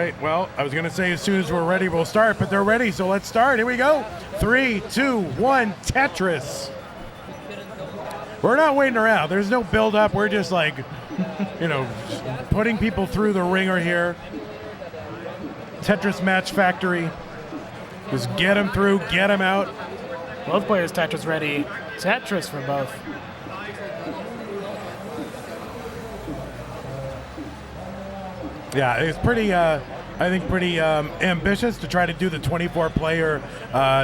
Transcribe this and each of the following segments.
right, well, I was going to say as soon as we're ready, we'll start, but they're ready, so let's start. Here we go. 3, 2, 1, Tetris. We're not waiting around. There's no build-up. We're just like, you know, putting people through the ringer here. Tetris Match Factory. Just get them through, get them out. Both players Tetris ready. Tetris for both. Yeah, it's pretty, I think, pretty ambitious to try to do the 24-player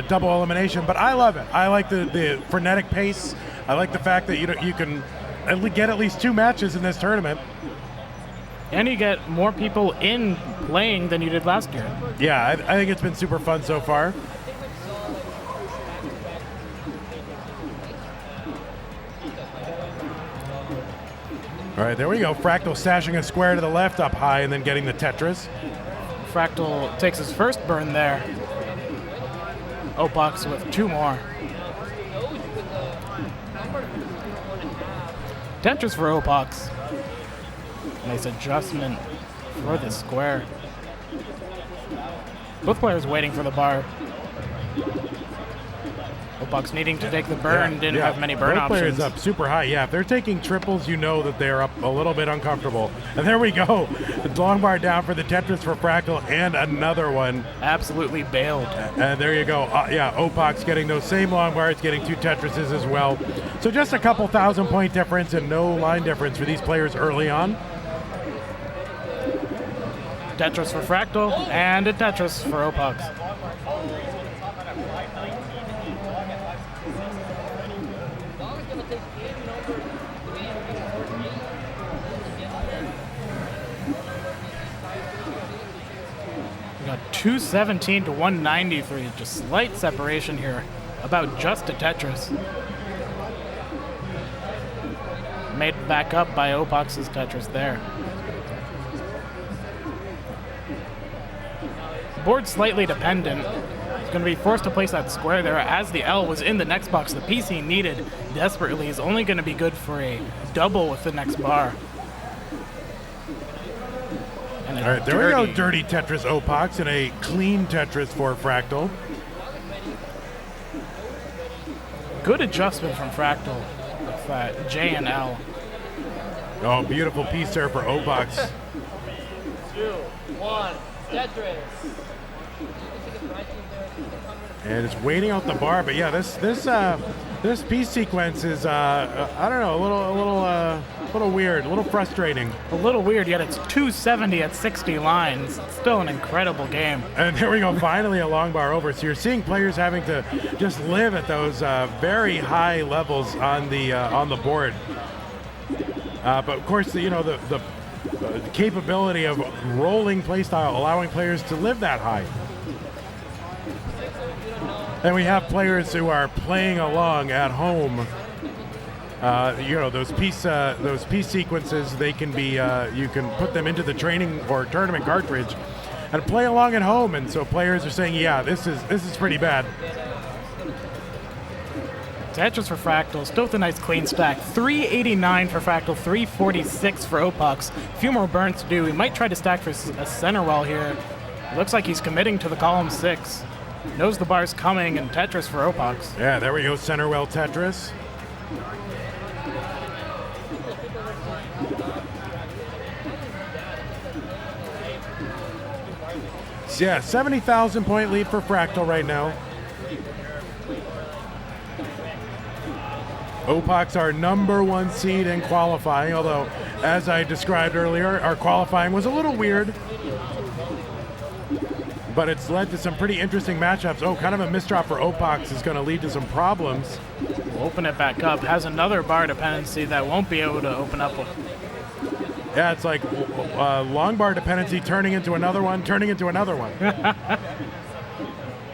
double elimination, but I love it. I like the frenetic pace. I like the fact that you can get at least 2 matches in this tournament. And you get more people in playing than you did last year. Yeah, I think it's been super fun so far. All right, there we go. Fractal stashing a square to the left up high and then getting the Tetris. Fractal takes his first burn there. Opaux with 2 more. Tetris for Opaux. Nice adjustment for the square. Both players waiting for the bar. Opaux needing to take the burn, didn't have many burn Both options. players up super high. Yeah, if they're taking triples, you know that they're up a little bit uncomfortable. And there we go. The long bar down for the Tetris for Fractal and another one. Absolutely bailed. And there you go. Yeah, Opaux getting those same long bars, getting 2 Tetrises as well. So just a couple 1,000-point difference and no line difference for these players early on. Tetris for Fractal and a Tetris for Opaux. We got 217 to 193, just slight separation here, about just a Tetris. Made back up by Opaux's Tetris there. Board slightly dependent. He's going to be forced to place that square there as the L was in the next box. The piece he needed desperately is only going to be good for a double with the next bar. And all right, there we go. Dirty Tetris Opaux and a clean Tetris for Fractal. Good adjustment from Fractal with that J and L. Oh, beautiful piece there for Opaux. 2, 1, Tetris. And it's waiting out the bar, but yeah, this piece sequence is I don't know, a little weird, a little frustrating. A little weird, yet it's 270 at 60 lines. It's still an incredible game. And there we go, finally a long bar over. So you're seeing players having to just live at those very high levels on the board. But of course, the capability of rolling playstyle allowing players to live that high. And we have players who are playing along at home. Those piece sequences, they can be you can put them into the training or tournament cartridge and play along at home. And so players are saying, yeah, this is pretty bad. Tetris for Fractal, still with a nice clean stack. 389 for Fractal, 346 for Opaux. A few more burns to do. He might try to stack for a center wall here. Looks like he's committing to the column 6. Knows the bar's coming, and Tetris for Opaux. Yeah, there we go, center well Tetris. So yeah, 70,000 point lead for Fractal right now. Opaux our #1 seed in qualifying, although, as I described earlier, our qualifying was a little weird. But it's led to some pretty interesting matchups. Oh, kind of a misdrop for Opaux is going to lead to some problems. We'll open it back up. Has another bar dependency that won't be able to open up. Yeah, it's like long bar dependency turning into another one, turning into another one.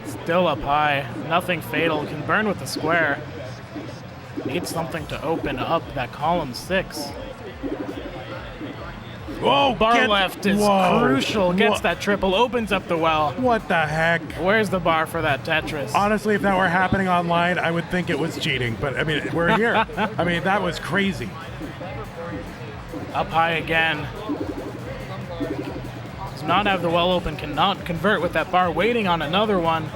Still up high. Nothing fatal. Can burn with the square. Needs something to open up that column 6. Whoa, bar left is crucial. Gets that triple, opens up the well. What the heck? Where's the bar for that Tetris? Honestly, if that were happening online, I would think it was cheating. But I mean, we're here. I mean, that was crazy. Up high again. He's not have the well open, cannot convert with that bar, waiting on another one.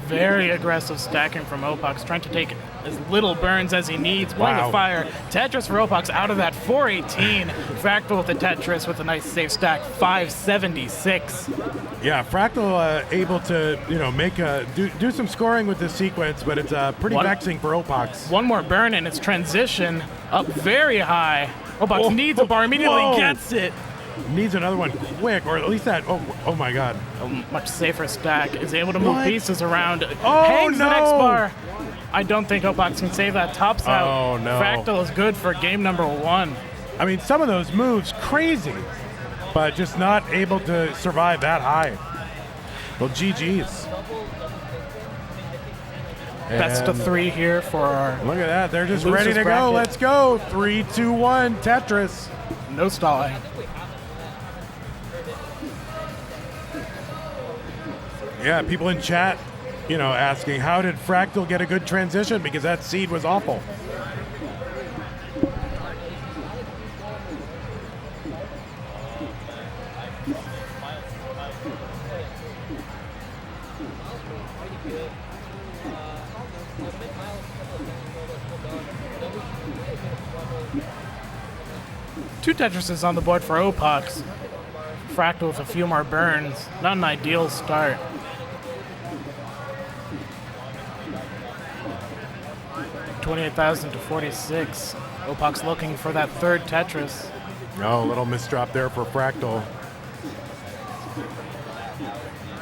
Very aggressive stacking from Opaux, trying to take as little burns as he needs. Playing the fire. Tetris for Opaux out of that 418. Fractal with the Tetris with a nice safe stack, 576. Yeah, Fractal able to make do some scoring with this sequence, but it's pretty vexing for Opaux. One more burn and it's transition up very high. Opaux needs a bar, immediately gets it. Needs another one quick, or at least that. Oh my God! A much safer stack. Is able to move pieces around. Oh, hangs no! the next bar. I don't think Opaux can save that. Tops out. Oh no! Fractal is good for game number 1. I mean, some of those moves crazy, but just not able to survive that high. Well, GG's. Best of 3 here for our. Look at that! They're just losers ready to bracket. go. Let's go! 3, 2, 1. Tetris. No stalling. Yeah, people in chat, asking how did Fractal get a good transition, because that seed was awful. Two Tetrises on the board for Opaux. Fractal with a few more burns. Not an ideal start. $28,000 to 46. Opaux looking for that third Tetris. Oh, little misdrop there for Fractal.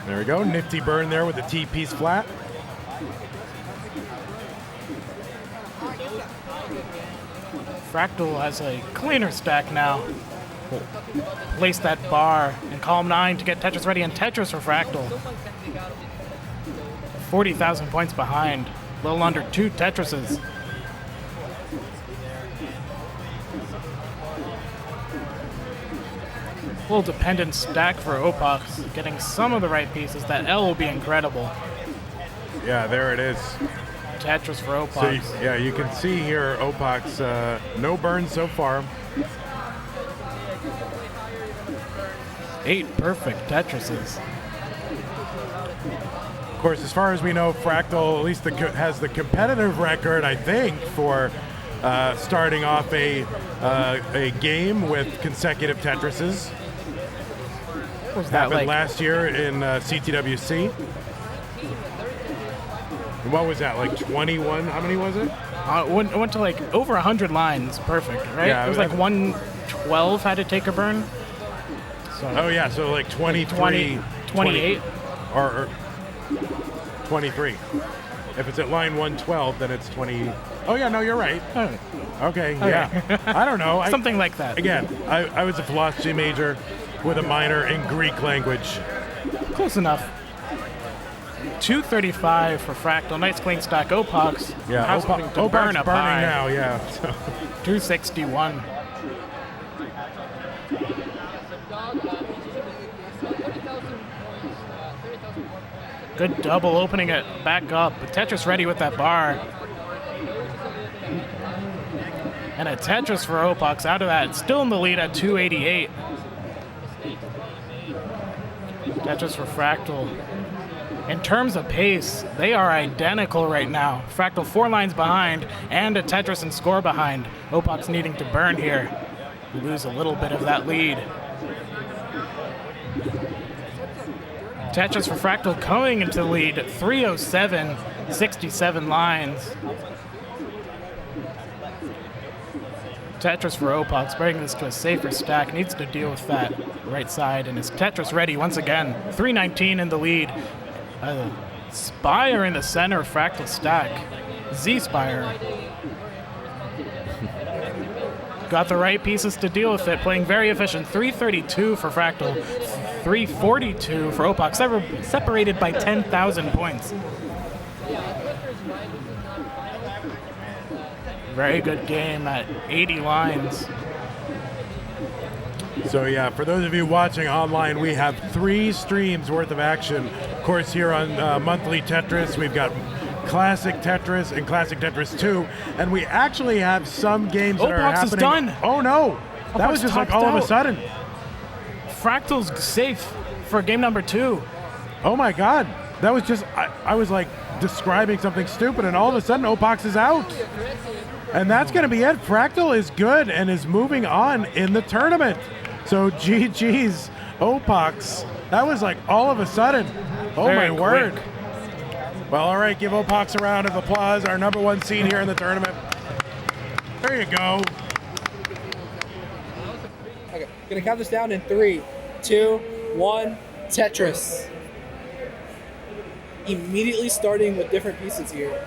There we go. Nifty burn there with the T-piece flat. Fractal has a cleaner stack now. Place that bar in column 9 to get Tetris ready, and Tetris for Fractal. 40,000 points behind. A little under 2 Tetrises. Full dependent stack for Opaux. Getting some of the right pieces. That L will be incredible. Yeah, there it is. Tetris for Opaux. So, yeah, you can see here Opaux, no burns so far. 8 perfect Tetrises. Of course, as far as we know, Fractal at least has the competitive record, I think, for starting off a game with consecutive Tetrises. Was that Happened like last year in CTWC. What was that, like 21? How many was it? went to like over 100 lines. Perfect, right? Yeah, it was like 112 had to take a burn. So Oh, yeah, so like 23. 28. Or 23. If it's at line 112, then it's 20. Oh, yeah, no, you're right. Oh, Okay, yeah. I don't know. something like that. Again, I was a philosophy major with a minor in Greek language. Close enough. 235 for Fractal. Nice clean stack. Opaux. Yeah, How's hoping to burn up burning high. now, yeah. So. 261. Good double opening it back up. But Tetris ready with that bar. And a Tetris for Opaux out of that. Still in the lead at 288. Tetris for Fractal. In terms of pace, they are identical right now. Fractal 4 lines behind and a Tetris and score behind. Opaux needing to burn here. Lose a little bit of that lead. Tetris for Fractal coming into the lead at 307, 67 lines. Tetris for Opaux, bringing this to a safer stack, needs to deal with that right side, and is Tetris ready once again. 319 in the lead. Spire in the center of Fractal stack. Z-Spire. Got the right pieces to deal with it, playing very efficient. 332 for Fractal, 342 for Opaux, separated by 10,000 points. Very good game at 80 lines. So yeah, for those of you watching online, we have 3 streams worth of action. Of course, here on Monthly Tetris, we've got Classic Tetris and Classic Tetris 2, and we actually have some games that are Opaux happening. is done. Oh no! That was just like all of a sudden. Fractal's safe for game number 2. Oh my God. That was just, I was like describing something stupid and all of a sudden Opaux is out. And that's going to be it. Fractal is good and is moving on in the tournament. So GG's Opaux. That was like all of a sudden. Oh Very my word. quick. Well, all right, give Opaux a round of applause, our number 1 seed here in the tournament. There you go. Okay, gonna count this down in 3, 2, 1, Tetris. Immediately starting with different pieces here.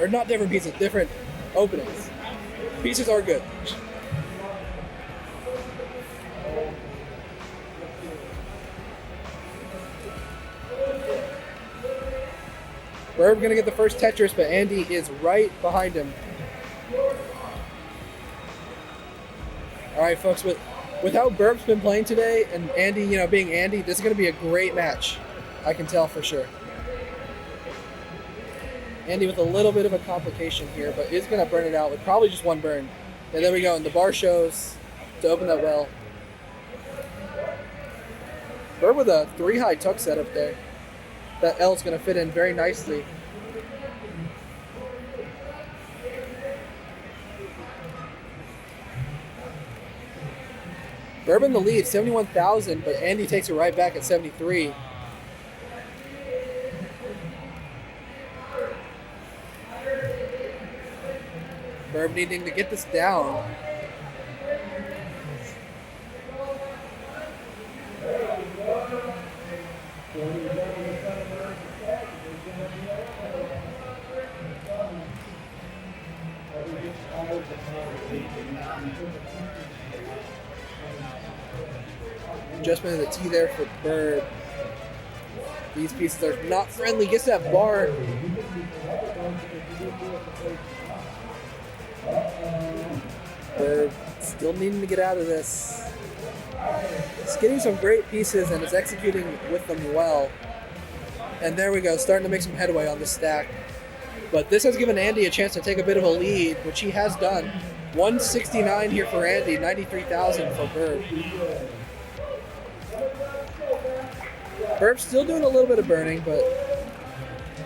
Or not different pieces, different openings. Pieces are good. Birb gonna get the first Tetris, but Andy is right behind him. All right, folks, with how Birb's been playing today and Andy, being Andy, this is gonna be a great match. I can tell for sure. Andy with a little bit of a complication here, but is gonna burn it out with probably just 1 burn. And there we go, and the bar shows to open that well. Birb with a 3 high tuck setup there. That L's gonna fit in very nicely. Birb in the lead, 71,000, but Andy takes it right back at 73. Birb needing to get this down. Adjustment of the T there for Birb. These pieces are not friendly. Gets that bar. Birb still needing to get out of this. He's getting some great pieces and is executing with them well. And there we go, starting to make some headway on this stack. But this has given Andy a chance to take a bit of a lead, which he has done. 169 here for Andy, 93,000 for Birb. Birb's still doing a little bit of burning, but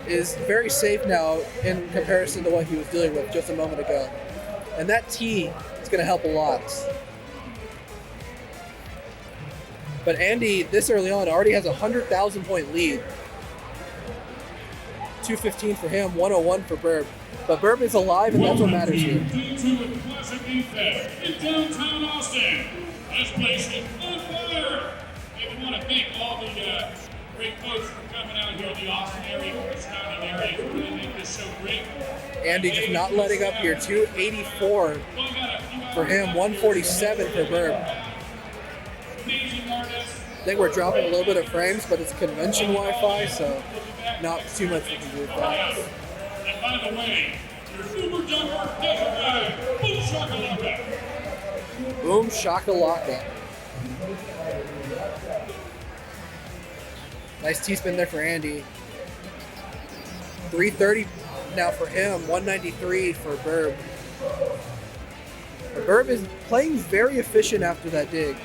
is very safe now in comparison to what he was dealing with just a moment ago. And that T is going to help a lot. But Andy, this early on, already has a 100,000 point lead. 215 for him, 101 for Birb. But Birb is alive, and that's what matters here. Day 2 of Classic Game Fest in downtown Austin. This place is on fire. And we want to thank all the great folks for coming out here in the Austin area, from the surrounding area, to really make this show great. Andy just not letting up here. 284 for him, 147 for Birb. I think we're dropping a little bit of frames, but it's convention Wi-Fi, so not too much we can do with that. And by the way, your Uber Dunker desert guy, Boom Shakalaka. Boom Shakalaka. Nice T-spin there for Andy. 330 now for him, 193 for Birb. Birb is playing very efficient after that dig.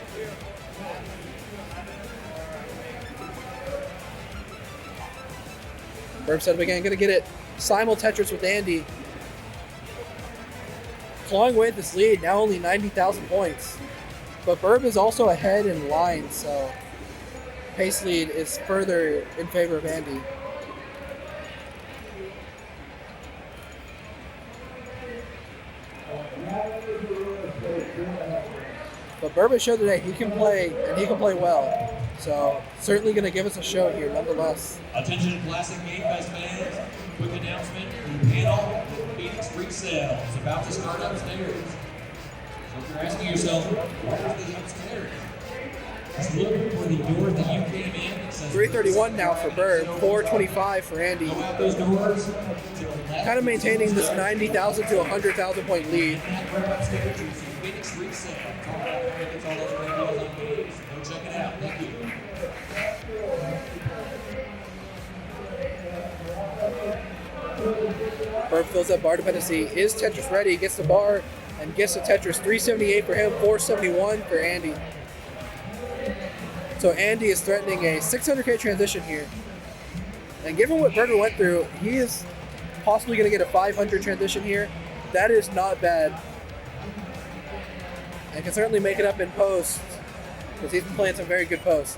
Birb set up again, gonna get it. Simul Tetris with Andy. Clawing away at this lead, now only 90,000 points. But Birb is also ahead in line, so pace lead is further in favor of Andy. But Birb has showed today he can play, and he can play well. So certainly going to give us a show here, nonetheless. Attention Classic Game Fest fans, quick announcement, the panel Phoenix resale is about to start upstairs. So if you're asking yourself, where's the upstairs? Just look for the door that you came in. It says 331 now for Birb, 425 for Andy. Go out those doors. Kind of maintaining this 90,000 to 100,000 point lead. Upstairs, you see Phoenix resale. It's all about tickets, all those great deals on Phoenix. Go check it out. Thank you. Birb fills that bar dependency. Is Tetris ready? Gets the bar. and gets the Tetris. 378 for him, 471 for Andy. So Andy is threatening a 600K transition here. And given what Berger went through, he is possibly going to get a 500 transition here. That is not bad. And can certainly make it up in post, because he's been playing some very good posts.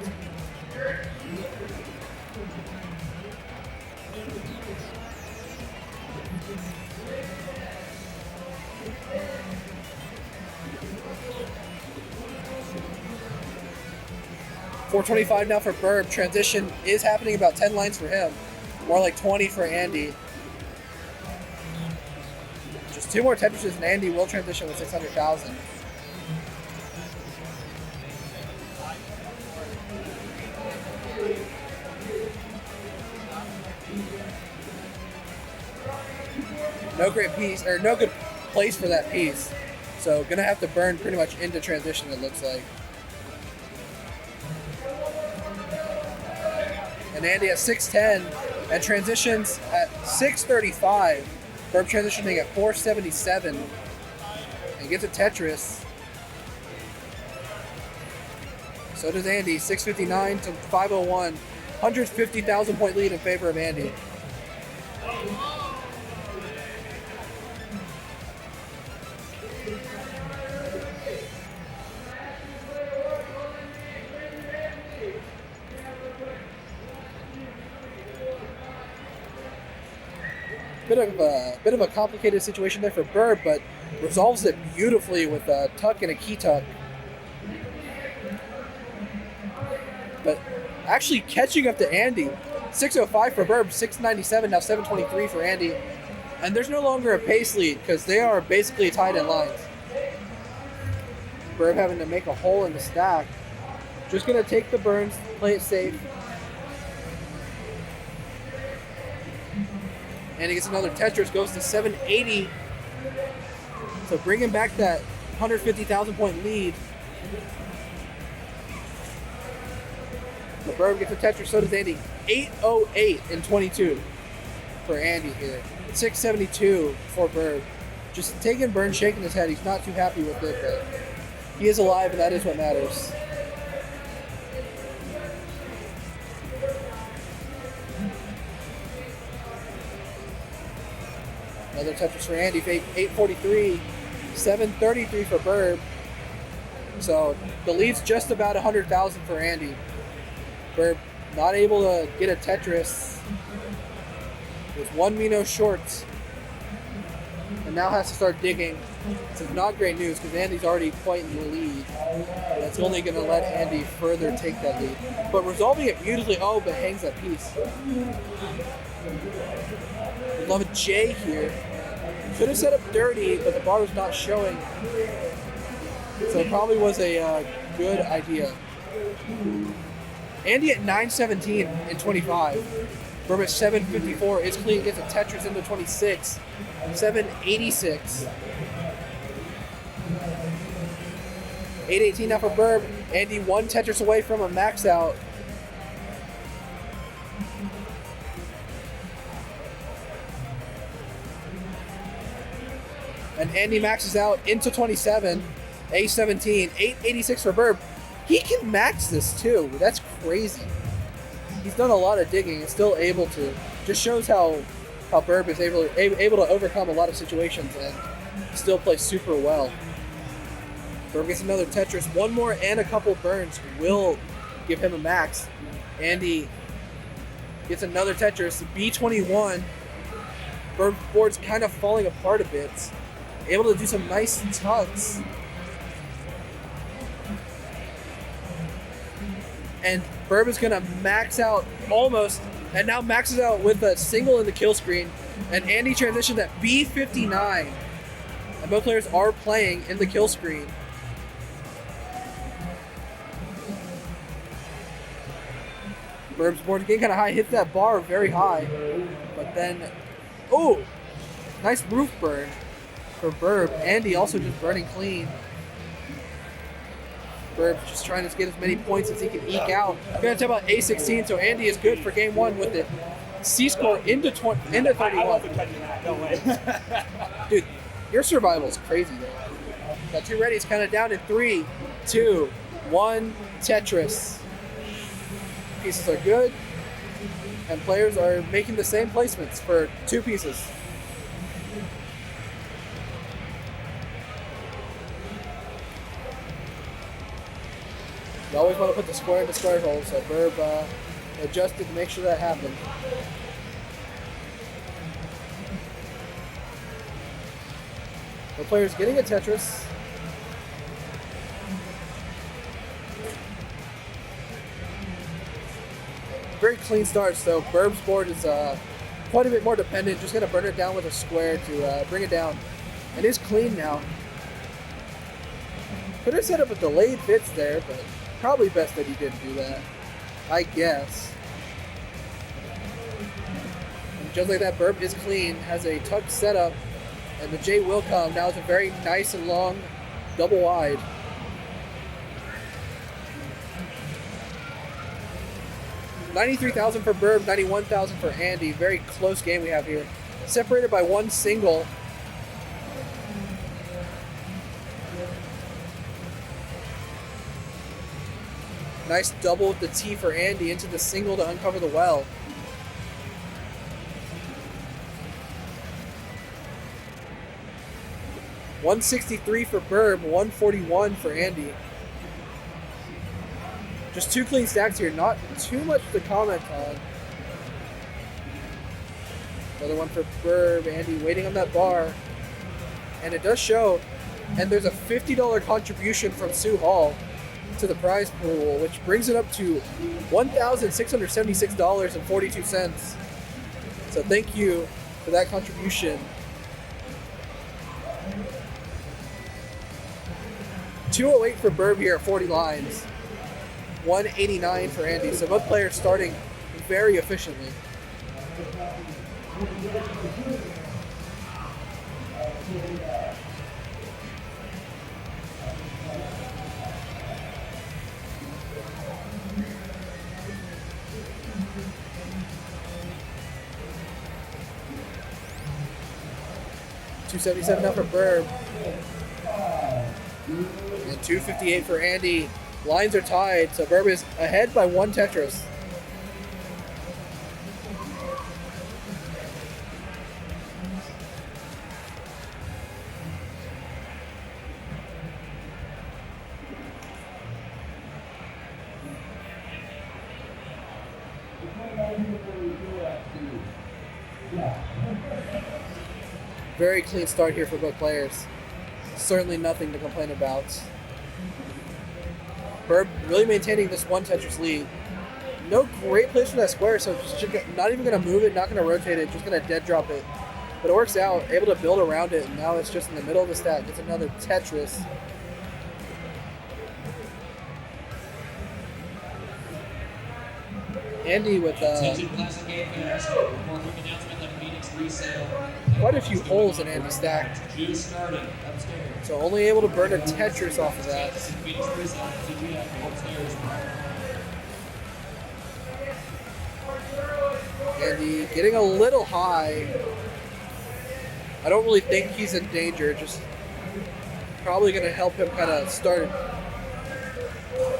$425 now for Birb. Transition is happening about 10 lines for him. More like 20 for Andy. Just 2 more Tetrises and Andy will transition with 600,000. No great piece, or no good place for that piece. So gonna have to burn pretty much into transition, it looks like. And Andy at 610 and transitions at 635. Birb transitioning at 477 and gets a Tetris. So does Andy, 659 to 501. 150,000 point lead in favor of Andy. Bit of a complicated situation there for Birb, but resolves it beautifully with a tuck and a key tuck. But actually catching up to Andy. 605 for Birb, 697, now 723 for Andy. And there's no longer a pace lead because they are basically tied in lines. Birb having to make a hole in the stack. Just gonna take the burns, play it safe. And he gets another Tetris, goes to 780. So bringing back that 150,000 point lead. The Birb gets a Tetris, so does Andy. 808 in 22 for Andy here. 672 for Birb. Just taking burn, shaking his head. He's not too happy with it, but he is alive, and that is what matters. Another Tetris for Andy, 843, 733 for Birb. So the lead's just about 100,000 for Andy. Birb not able to get a Tetris. With 1 Mino short. And now has to start digging. This is not great news because Andy's already quite in the lead. That's only going to let Andy further take that lead. But resolving it beautifully, but hangs that piece. We'd love a J here. Could have set up dirty, but the bar was not showing. So it probably was a good idea. Andy at 917 in 25. Birb at 754 is clean, gets a Tetris into 26. 786. 818 now for Birb. Andy 1 Tetris away from a max out. And Andy maxes out into 27. A17. 886 for Birb. He can max this too. That's crazy. He's done a lot of digging and still able to. Just shows how Birb is able to overcome a lot of situations and still play super well. Birb gets another Tetris. 1 more and a couple burns will give him a max. Andy gets another Tetris. B21. Birb's board's kind of falling apart a bit. Able to do some nice tucks. And Birb is going to max out almost, and now maxes out with a single in the kill screen. And Andy transitioned at B59. And both players are playing in the kill screen. Birb's board getting kind of high, hit that bar very high. But then, nice roof burn for Birb. Andy also just burning clean. Birb's just trying to get as many points as he can eke out. We're going to talk about A16, so Andy is good for game 1 with the C-score into 31. I wasn't touching that, no way. Dude, your survival is crazy, though. Got two ready. It's counted down in 3, 2, 1. Tetris. Pieces are good, and players are making the same placements for 2 pieces. You always want to put the square in the square hole, so Birb adjusted to make sure that happened. The player's getting a Tetris. Very clean start, so Birb's board is quite a bit more dependent. Just going to burn it down with a square to bring it down. It is clean now. Could have set up a delayed fits there, but probably best that he didn't do that, I guess. And just like that, Birb is clean, has a tucked setup, and the J will come. Now it's a very nice and long double wide. $93,000 for Birb, $91,000 for Andy. Very close game we have here. Separated by one single. Nice double with the T for Andy into the single to uncover the well. $163 for Birb, $141 for Andy. Just 2 clean stacks here, not too much to comment on. Another one for Birb, Andy waiting on that bar. And it does show, and there's a $50 contribution from Sue Hall to the prize pool, which brings it up to $1,676.42. So thank you for that contribution. $208 for Birb here at 40 lines. $189 for Andy. So both players starting very efficiently. $277 now for Birb. And $258 for Andy. Lines are tied, so Birb is ahead by 1 Tetris. Very clean start here for both players. Certainly nothing to complain about. Birb really maintaining this 1 Tetris lead. No great place for that square, so just not even going to move it, not going to rotate it, just going to dead drop it. But it works out, able to build around it, and now it's just in the middle of the stack. It's another Tetris. Andy with quite a few holes in Andy's stack. So only able to burn a Tetris off of that. Andy getting a little high. I don't really think he's in danger, just probably going to help him kind of start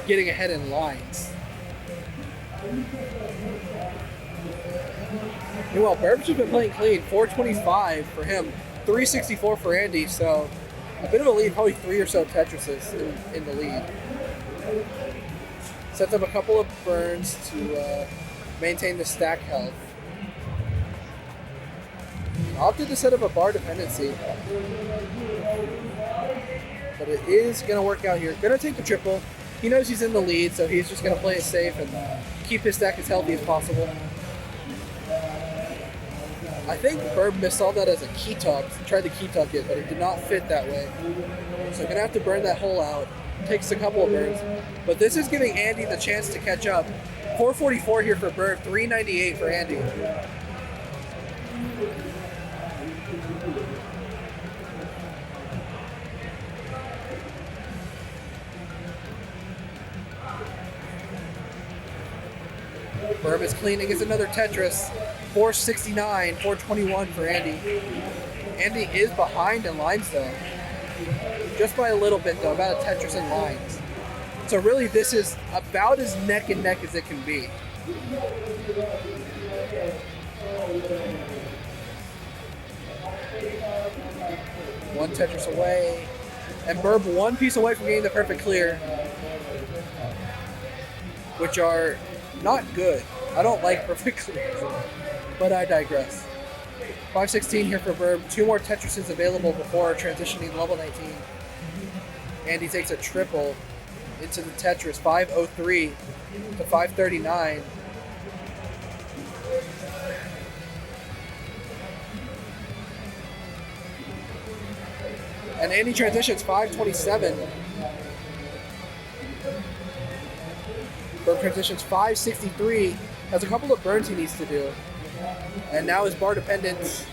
getting ahead in lines. Meanwhile, Birb's just been playing clean. 425 for him, 364 for Andy, so a bit of a lead, probably 3 or so Tetrises in the lead. Sets up a couple of burns to maintain the stack health. Opted to set up a bar dependency, but it is going to work out here. Going to take the triple. He knows he's in the lead, so he's just going to play it safe and keep his stack as healthy as possible. I think Birb missaw that as a key tuck. He tried to key tuck it, but it did not fit that way. So going to have to burn that hole out. Takes a couple of burns. But this is giving Andy the chance to catch up. 444 here for Birb, 398 for Andy. Birb is clean against another Tetris. 469, 421 for Andy. Andy is behind in lines though. just by a little bit though, about a Tetris in lines. So really this is about as neck and neck as it can be. One Tetris away. And Birb one piece away from getting the perfect clear. Which are not good. I don't like perfect clears. But I digress. 516 here for Birb. 2 more Tetrises available before transitioning level 19. And he takes a triple into the Tetris. 503 to 539. And Andy transitions 527. Birb transitions 563. Has a couple of burns he needs to do. And now his bar dependence.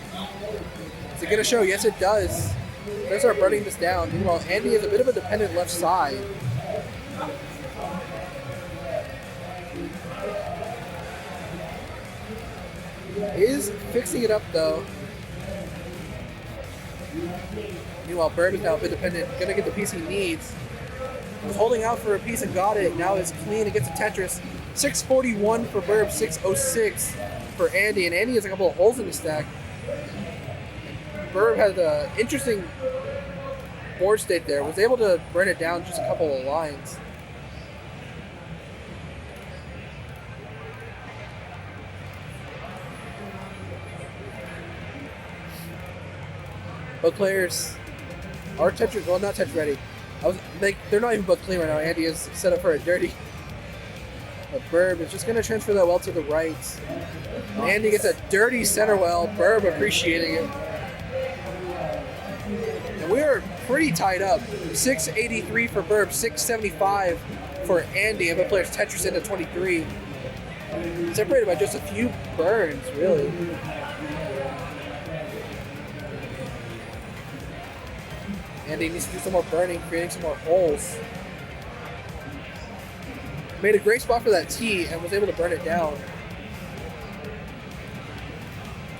Is it going to show? Yes, it does. They're going to start burning this down. Meanwhile, Andy has a bit of a dependent left side. Is fixing it up though. Meanwhile, Birb is now a bit dependent. Going to get the piece he needs. Was holding out for a piece and got it. Now it's clean against a Tetris. 641 for Birb, 606 for Andy. And Andy has a couple of holes in his stack. Birb had an interesting board state there. Was able to burn it down just a couple of lines. Both players are Tetris, well, not Tetris ready. They're not even both clean right now. Andy is set up for a dirty. But Birb is just going to transfer that well to the right. And Andy gets a dirty center well. Birb appreciating it. And we are pretty tied up. 683 for Birb, 675 for Andy. And both players Tetris into 23. Separated by just a few burns, really. Andy needs to do some more burning, creating some more holes. Made a great spot for that T and was able to burn it down.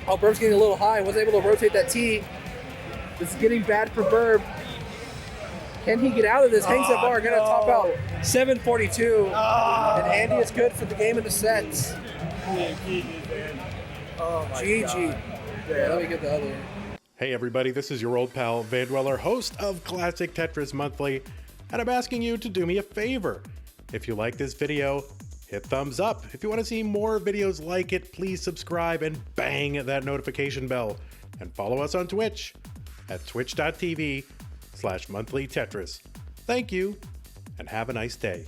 Oh, Birb's getting a little high, was able to rotate that T. This is getting bad for Birb. Can he get out of this? Hangs that bar, gonna top out 742. And Andy is good for the game in the sets. GG. Yeah, let me get the other. Hey everybody, this is your old pal Vandweller, host of Classic Tetris Monthly, and I'm asking you to do me a favor. If you like this video, hit thumbs up. If you want to see more videos like it, please subscribe and bang that notification bell. And follow us on Twitch at twitch.tv/monthlytetris. Thank you, and have a nice day.